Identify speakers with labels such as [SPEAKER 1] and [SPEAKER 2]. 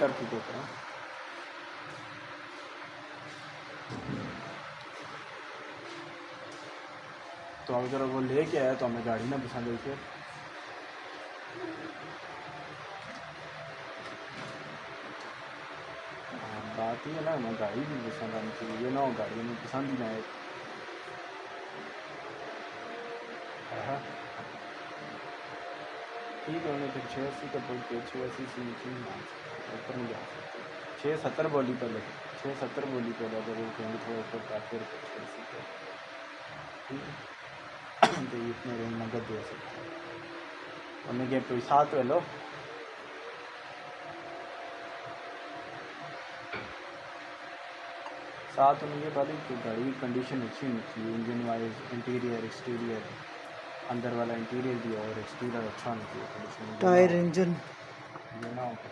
[SPEAKER 1] करके देता हूँ। तो अगर वो लेके आया तो हमें गाड़ी ना पसंद आई फिर बात ही है ना, हमें गाड़ी भी पसंद आनी चाहिए, ये ना हो गाड़ी हमें पसंद ही ना आए। हाँ ठीक है, उन्हें फिर 86 का बोल के 86 से नीचे नहीं मान सकते, ऊपर नहीं जा सकते। 670 बोली पहले, 670 बोली पहले, अगर वो कहेंगे थोड़ा ऊपर का फिर 86 का ठीक है। तो ये इतने रेंज नगद दे सकते हैं उन्हें क्या पैसा तो लो साथ में ये बात है कि गाड़ी की कंडीशन अच्छी होनी चाहिए, इंजन वाइज, इंटीरियर एक्सटीरियर, अंदर वाला इंटीरियर भी और एक्सटीरियर अच्छा होना चाहिए कंडीशन।
[SPEAKER 2] टायर इंजन
[SPEAKER 1] ये ना हो कि